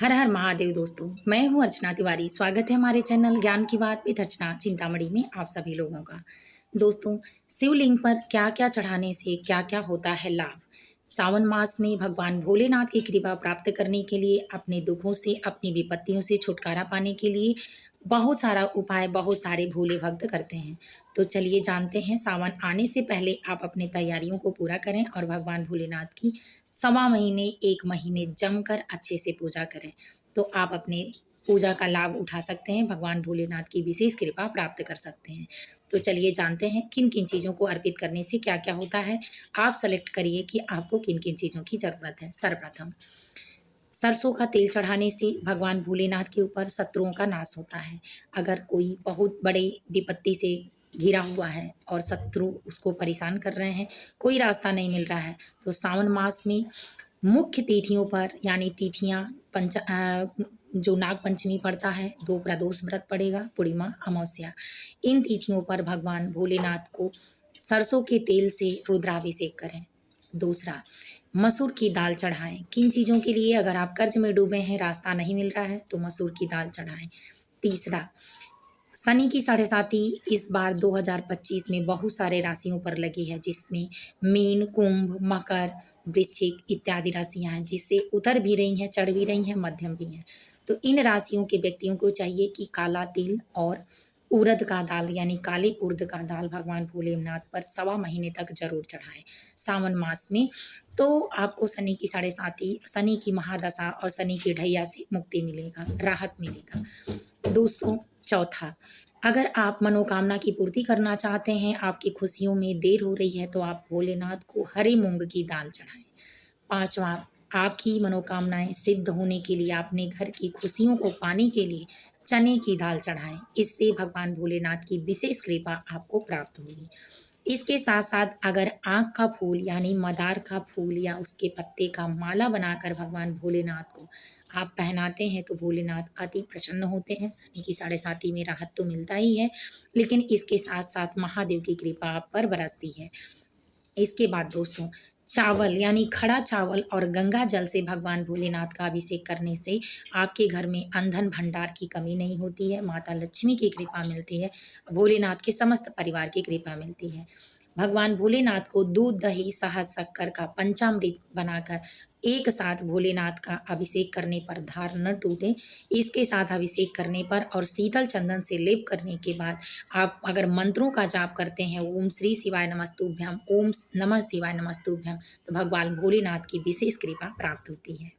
हर हर महादेव दोस्तों। मैं हूं अर्चना तिवारी। स्वागत है हमारे चैनल ज्ञान की बात विद अर्चना चिंतामणि में आप सभी लोगों का। दोस्तों, शिवलिंग पर क्या क्या चढ़ाने से क्या क्या होता है लाभ। सावन मास में भगवान भोलेनाथ की कृपा प्राप्त करने के लिए, अपने दुखों से अपनी विपत्तियों से छुटकारा पाने के लिए बहुत सारा उपाय बहुत सारे भोले भक्त करते हैं। तो चलिए जानते हैं। सावन आने से पहले आप अपनी तैयारियों को पूरा करें और भगवान भोलेनाथ की सवा महीने 1 महीने जमकर अच्छे से पूजा करें, तो आप अपने पूजा का लाभ उठा सकते हैं, भगवान भोलेनाथ की विशेष कृपा प्राप्त कर सकते हैं। तो चलिए जानते हैं किन किन चीज़ों को अर्पित करने से क्या क्या होता है। आप सेलेक्ट करिए कि आपको किन किन चीज़ों की ज़रूरत है। सर्वप्रथम, सरसों का तेल चढ़ाने से भगवान भोलेनाथ के ऊपर शत्रुओं का नाश होता है। अगर कोई बहुत बड़े विपत्ति से घिरा हुआ है और शत्रु उसको परेशान कर रहे हैं, कोई रास्ता नहीं मिल रहा है, तो सावन मास में मुख्य तिथियों पर, यानी तिथियां जो नाग पंचमी पड़ता है, 2 प्रदोष व्रत पड़ेगा, पूर्णिमा, अमावस्या, इन तिथियों पर भगवान भोलेनाथ को सरसों के तेल से रुद्राभिषेक करें। दूसरा, मसूर की दाल चढ़ाएं। किन चीज़ों के लिए? अगर आप कर्ज में डूबे हैं, रास्ता नहीं मिल रहा है, तो मसूर की दाल चढ़ाएं। तीसरा, शनि की साढ़े साती इस बार 2025 में बहुत सारे राशियों पर लगी है, जिसमें मीन, कुंभ, मकर, वृश्चिक इत्यादि राशियां हैं, जिससे उतर भी रही हैं, चढ़ भी रही हैं, मध्यम भी हैं। तो इन राशियों के व्यक्तियों को चाहिए कि काला तिल और उड़द का दाल, यानी काले उड़द का दाल भगवान भोलेनाथ पर सवा महीने तक जरूर चढ़ाएं सावन मास में। तो आपको शनि की साढ़े साती, शनि की महादशा और शनि की ढैया से मुक्ति मिलेगा, राहत मिलेगा। दोस्तों, चौथा, अगर आप मनोकामना की पूर्ति करना चाहते हैं, आपकी खुशियों में देर हो रही है, तो आप भोलेनाथ को हरे मूंग की दाल चढ़ाएं। पांचवा, आपकी मनोकामनाएं सिद्ध होने के लिए, अपने घर की खुशियों को पाने के लिए चने की दाल चढ़ाएं। इससे भगवान भोलेनाथ की विशेष कृपा आपको प्राप्त होगी। इसके साथ साथ अगर आँख का फूल, यानी मदार का फूल या उसके पत्ते का माला बनाकर भगवान भोलेनाथ को आप पहनाते हैं, तो भोलेनाथ अति प्रसन्न होते हैं। शनि की साढ़े साती में राहत तो मिलता ही है, लेकिन इसके साथ साथ महादेव की कृपा आप पर बरसती है। इसके बाद दोस्तों, चावल यानी खड़ा चावल और गंगा जल से भगवान भोलेनाथ का अभिषेक करने से आपके घर में अंधन भंडार की कमी नहीं होती है, माता लक्ष्मी की कृपा मिलती है, भोलेनाथ के समस्त परिवार की कृपा मिलती है। भगवान भोलेनाथ को दूध, दही, शहद, शक्कर का पंचामृत बनाकर एक साथ भोलेनाथ का अभिषेक करने पर धार न टूटे। इसके साथ अभिषेक करने पर और शीतल चंदन से लेप करने के बाद आप अगर मंत्रों का जाप करते हैं, ओम श्री शिवाय नमस्तुभ्यम, ओम नमः शिवाय नमस्तुभ्यम, तो भगवान भोलेनाथ की विशेष कृपा प्राप्त होती है।